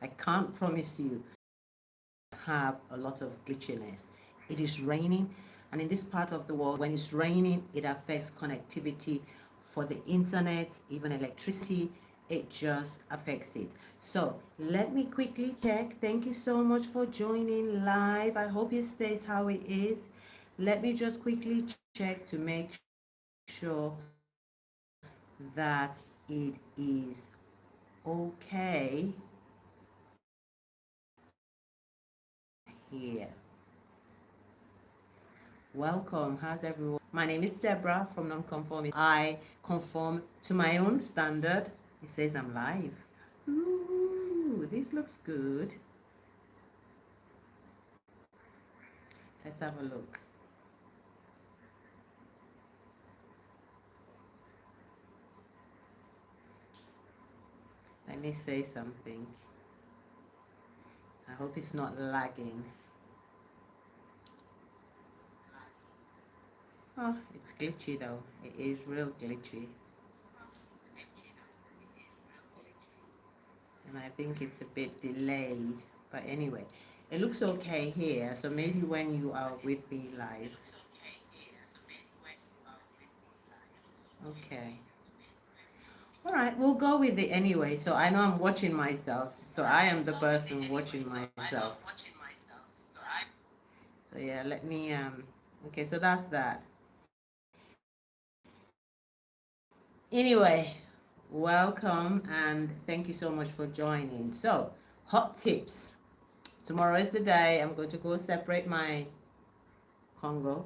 I can't promise you have a lot of glitchiness. It is raining, and in this part of the world, when it's raining, it affects connectivity for the internet, even electricity. It just affects it. So let me quickly check. Thank you so much for joining live. I hope it stays how it is. Let me just quickly check to make sure that it is okay here. Welcome. How's everyone? My name is Deborah from Nonconformist. I conform to my own standard. It says I'm live. Ooh, this looks good. Let's have a look. Let me say something. I hope it's not lagging. Oh, it's glitchy though. It is real glitchy. And I think it's a bit delayed. But anyway, it looks okay here. So maybe when you are with me live. Okay. All right, we'll go with it anyway. So I know I'm watching myself. So I am the person watching myself. So yeah, let me okay, so that's that. Anyway, welcome and thank you so much for joining. So, hot tips. Tomorrow is the day I'm going to go separate my Congo.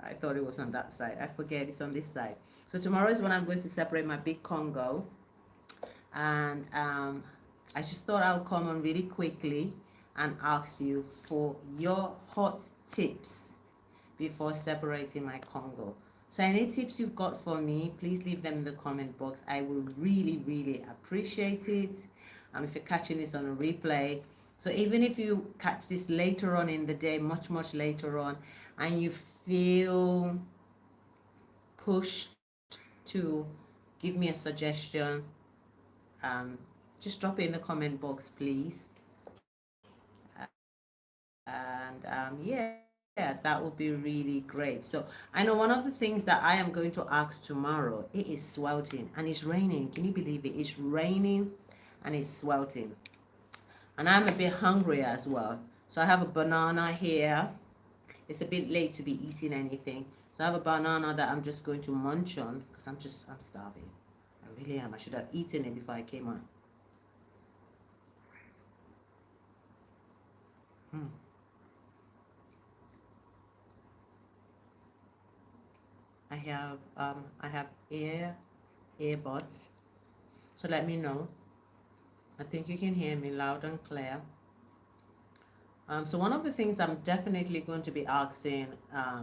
I thought it was on that side. I forget it's on this side. So tomorrow is when I'm going to separate my big Congo. And I just thought I'll come on really quickly and ask you for your hot tips before separating my Congo. So any tips you've got for me, please leave them in the comment box. I will really, really appreciate it. If you're catching this on a replay, so even if you catch this later on in the day, much, much later on, and you feel pushed to give me a suggestion, um, just drop it in the comment box, please. And yeah, that would be really great. So I know one of the things that I am going to ask tomorrow, it is sweltering and it's raining. Can you believe it? It's raining and it's sweltering. And I'm a bit hungry as well. So I have a banana here. It's a bit late to be eating anything. So I have a banana that I'm just going to munch on because I'm starving. I really am. I should have eaten it before I came on. Hmm. I have earbuds. So let me know. I think you can hear me loud and clear. So one of the things I'm definitely going to be asking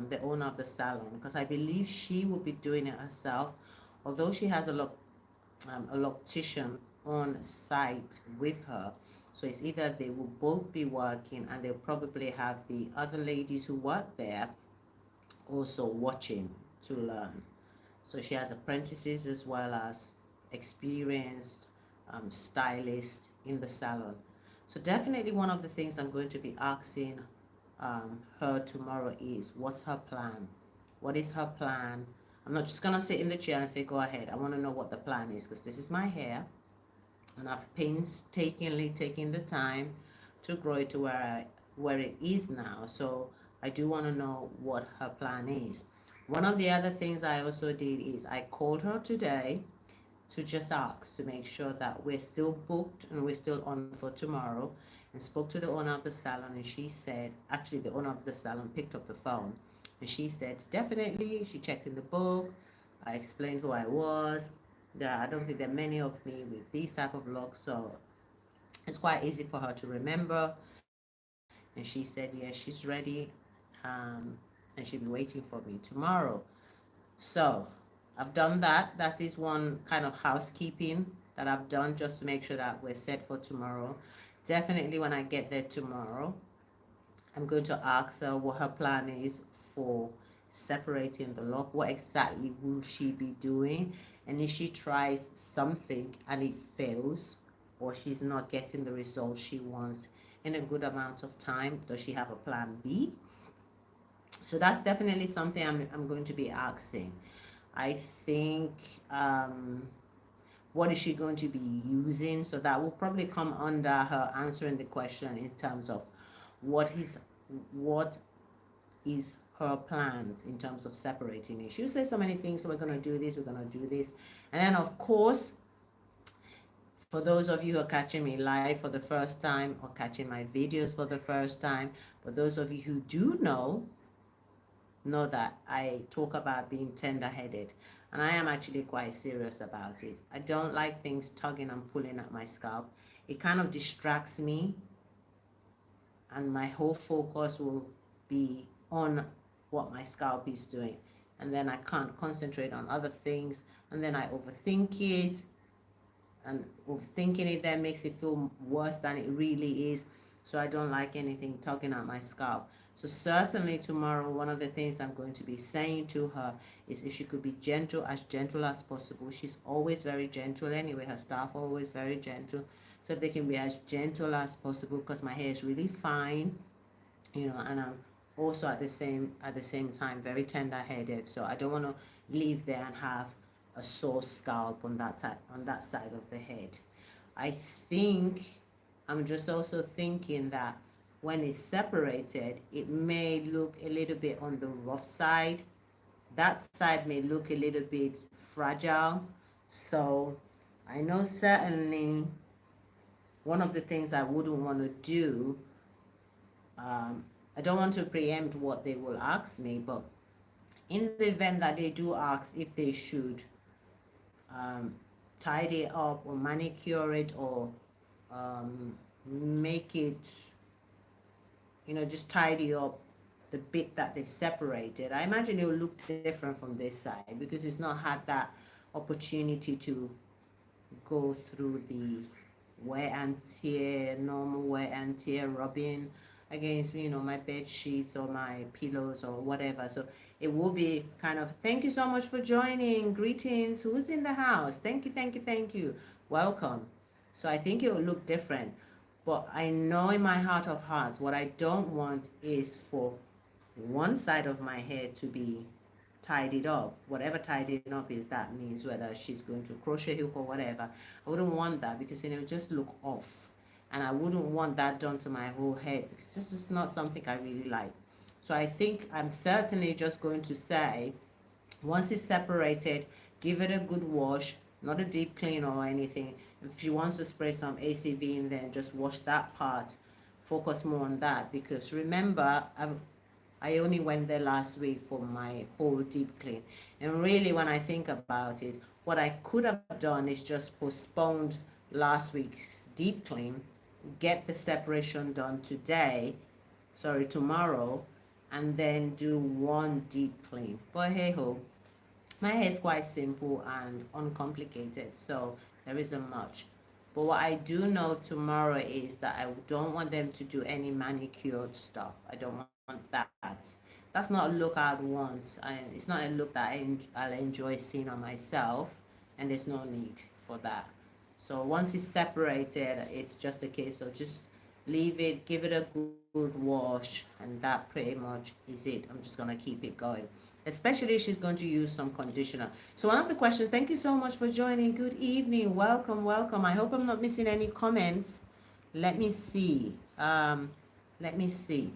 the owner of the salon, because I believe she will be doing it herself, although she has a loctician on site with her. So it's either they will both be working and they'll probably have the other ladies who work there also watching to learn. So she has apprentices as well as experienced stylists in the salon. So definitely one of the things I'm going to be asking her tomorrow is, what's her plan? What is her plan? I'm not just going to sit in the chair and say, go ahead. I want to know what the plan is because this is my hair and I've painstakingly taken the time to grow it to where it is now. So I do want to know what her plan is. One of the other things I also did is I called her today to just ask to make sure that we're still booked and we're still on for tomorrow, and spoke to the owner of the salon, and she said, actually the owner of the salon picked up the phone and she said definitely. She checked in the book. I explained who I was. I don't think there are many of me with these type of looks, so it's quite easy for her to remember. And she said yes, she's ready, um, and she'll be waiting for me tomorrow. So I've done that. That is one kind of housekeeping that I've done just to make sure that we're set for tomorrow. Definitely when I get there tomorrow, I'm going to ask her what her plan is for separating the lock. What exactly will she be doing? And if she tries something and it fails, or she's not getting the results she wants in a good amount of time? Does she have a plan B? So that's definitely something I'm going to be asking. I think, what is she going to be using? So that will probably come under her answering the question in terms of what is what is her plans in terms of separating it. She'll say so many things. So we're going to do this, we're going to do this. And then, of course, for those of you who are catching me live for the first time or catching my videos for the first time, for those of you who do know that I talk about being tender-headed, and I am actually quite serious about it. I don't like things tugging and pulling at my scalp. It kind of distracts me, and my whole focus will be on what my scalp is doing, and then I can't concentrate on other things, and then I overthink it, and overthinking it then makes it feel worse than it really is. So I don't like anything tugging at my scalp. So certainly tomorrow, one of the things I'm going to be saying to her is if she could be gentle, as gentle as possible. She's always very gentle anyway. Her staff are always very gentle. So if they can be as gentle as possible, because my hair is really fine, and I'm also at the same time very tender-headed. So I don't want to leave there and have a sore scalp on that side of the head. I think I'm just also thinking that when it's separated, it may look a little bit on the rough side. That side may look a little bit fragile. So I know certainly one of the things I wouldn't want to do, I don't want to preempt what they will ask me, but in the event that they do ask if they should um, tidy it up or manicure it or make it, just tidy up the bit that they've separated, I imagine it will look different from this side because it's not had that opportunity to go through the wear and tear, normal wear and tear, rubbing against, my bed sheets or my pillows or whatever. So it will be kind of, thank you so much for joining. Greetings. Who's in the house? Thank you, thank you, thank you. Welcome. So I think it will look different. But I know in my heart of hearts, what I don't want is for one side of my hair to be tidied up, whatever tidying up is, that means whether she's going to crochet hook or whatever. I wouldn't want that because then it would just look off, and I wouldn't want that done to my whole head because this is not something I really like. So I think I'm certainly just going to say, once it's separated, give it a good wash, not a deep clean or anything. If she wants to spray some ACV in there, just wash that part, focus more on that, because remember, I only went there last week for my whole deep clean. And really, when I think about it, what I could have done is just postponed last week's deep clean, get the separation done tomorrow, and then do one deep clean. But hey ho, my hair is quite simple and uncomplicated, so there isn't much. But what I do know tomorrow is that I don't want them to do any manicured stuff. I don't want that. That's not a look I'd want, and it's not a look that I'll enjoy seeing on myself, and there's no need for that. So once it's separated, it's just a case of just leave it, give it a good wash, and that pretty much is it. I'm just gonna keep it going, especially if she's going to use some conditioner. So one of the questions, thank you so much for joining. Good evening, welcome, welcome. I hope I'm not missing any comments. Let me see. Let me see.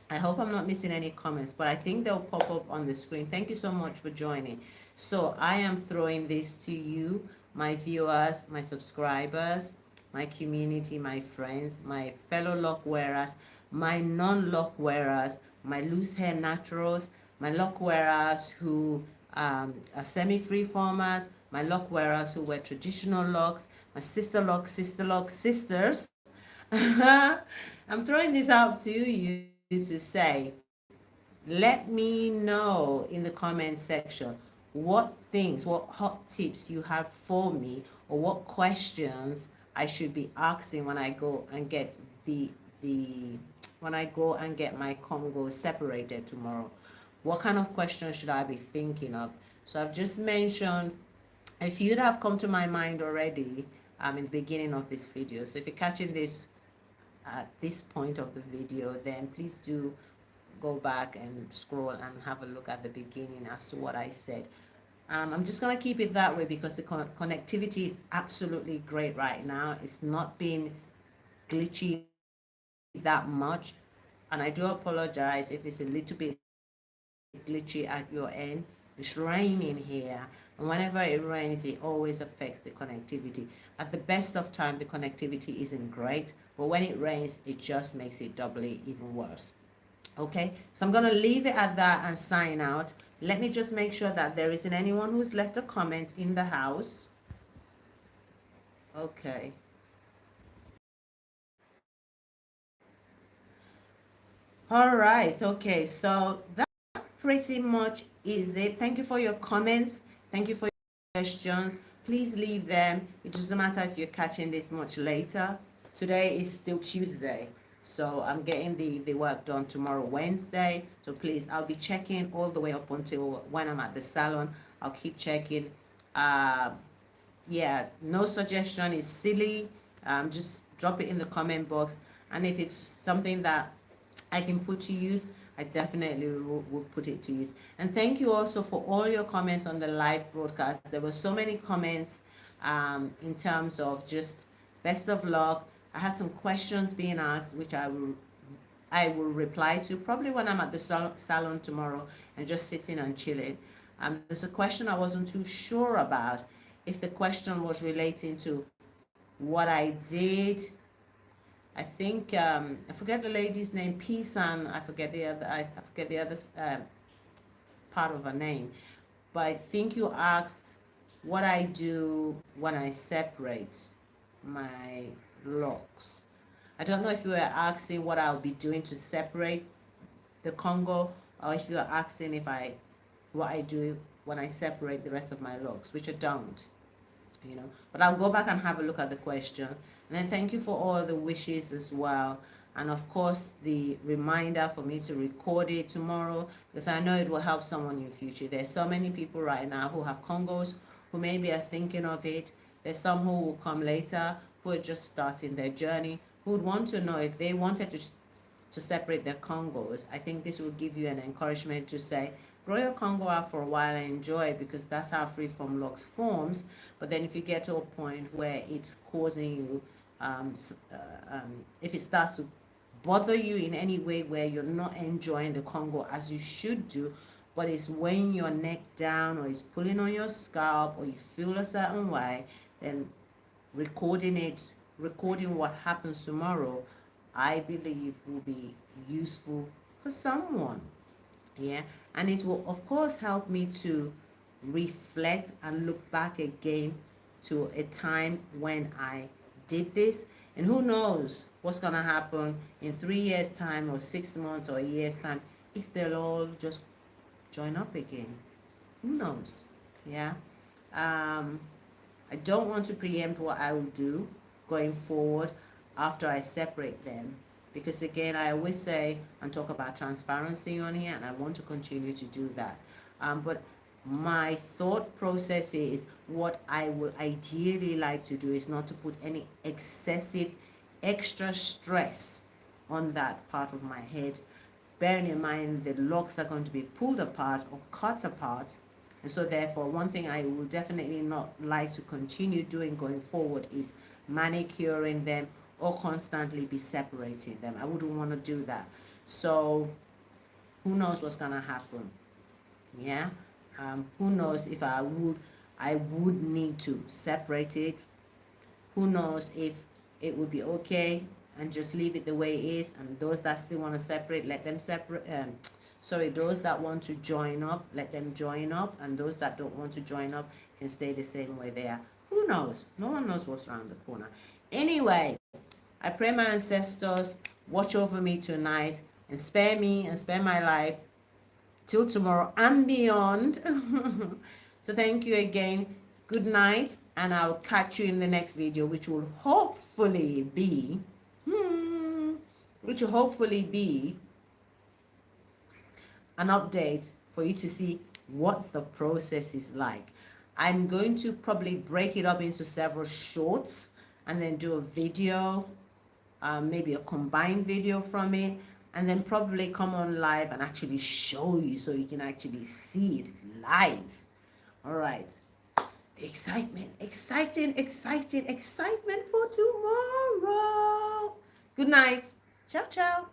I hope I'm not missing any comments, but I think they'll pop up on the screen. Thank you so much for joining. So I am throwing this to you, my viewers, my subscribers, my community, my friends, my fellow lock wearers, my non-lock wearers, my loose hair naturals, my lock wearers who are semi-free formers, my lock wearers who wear traditional locks, my sister lock sisters. I'm throwing this out to you to say, let me know in the comment section what things, what hot tips you have for me, or what questions I should be asking when I go and get the when I go and get my Congo separated tomorrow. What kind of questions should I be thinking of? So I've just mentioned a few that have come to my mind already. in the beginning of this video. So if you're catching this at this point of the video, then please do go back and scroll and have a look at the beginning as to what I said. I'm just going to keep it that way because the connectivity is absolutely great right now. It's not been glitchy that much, and I do apologize if it's a little bit glitchy at your end. It's raining here, and whenever it rains, it always affects the connectivity. At the best of time, the connectivity isn't great, but when it rains, it just makes it doubly even worse. Okay, so I'm going to leave it at that and sign out. Let me just make sure that there isn't anyone who's left a comment in the house. Okay. All right. Okay. So that pretty much is it. Thank you for your comments. Thank you for your questions. Please leave them. It doesn't matter if you're catching this much later. Today is still Tuesday. So I'm getting the work done tomorrow, Wednesday. So please, I'll be checking all the way up until when I'm at the salon. I'll keep checking. Uh, yeah, no suggestion is silly. Just drop it in the comment box. And if it's something that I can put to use, I definitely will put it to use. And thank you also for all your comments on the live broadcast. There were so many comments in terms of just best of luck. I had some questions being asked, which I will reply to probably when I'm at the salon tomorrow and just sitting and chilling. There's a question I wasn't too sure about. If the question was relating to what I did, I think I forget the lady's name, Pisan. I forget the other. I forget the other part of her name. But I think you asked what I do when I separate my locks. I don't know if you were asking what I'll be doing to separate the Congo, or if you are asking if I what I do when I separate the rest of my locks, which I don't. But I'll go back and have a look at the question. And then thank you for all the wishes as well. And of course, the reminder for me to record it tomorrow, because I know it will help someone in the future. There's so many people right now who have Congos, who maybe are thinking of it. There's some who will come later, who are just starting their journey, who would want to know if they wanted to separate their Congos. I think this will give you an encouragement to say, grow your Congo out for a while and enjoy it, because that's how freeform locks forms. But then if you get to a point where it's causing you, if it starts to bother you in any way where you're not enjoying the Congo as you should do, but it's weighing your neck down or it's pulling on your scalp or you feel a certain way, then recording what happens tomorrow, I believe will be useful for someone. Yeah, and it will of course help me to reflect and look back again to a time when I did this, and who knows what's gonna happen in 3 years time or 6 months or a year's time, if they'll all just join up again. Who knows? Yeah. um I don't want to preempt what I will do going forward after I separate them, because again, I always say and talk about transparency on here, and I want to continue to do that. But my thought process is what I would ideally like to do is not to put any excessive extra stress on that part of my head, bearing in mind the locks are going to be pulled apart or cut apart. And so therefore, one thing I will definitely not like to continue doing going forward is manicuring them or constantly be separating them. I wouldn't want to do that. So who knows what's gonna happen? Yeah. Who knows if I would need to separate it. Who knows if it would be okay and just leave it the way it is, and those that still want to separate, let them separate. Sorry, those that want to join up, let them join up, and those that don't want to join up can stay the same way they are. Who knows? No one knows what's around the corner. Anyway, I pray my ancestors watch over me tonight and spare me and spare my life till tomorrow and beyond. So thank you again. Good night, and I'll catch you in the next video, which will hopefully be, which will hopefully be an update for you to see what the process is like. I'm going to probably break it up into several shorts and then do a video, maybe a combined video from it, and then probably come on live and actually show you so you can actually see it live. All right. Excitement, excitement for tomorrow. Good night. Ciao, ciao.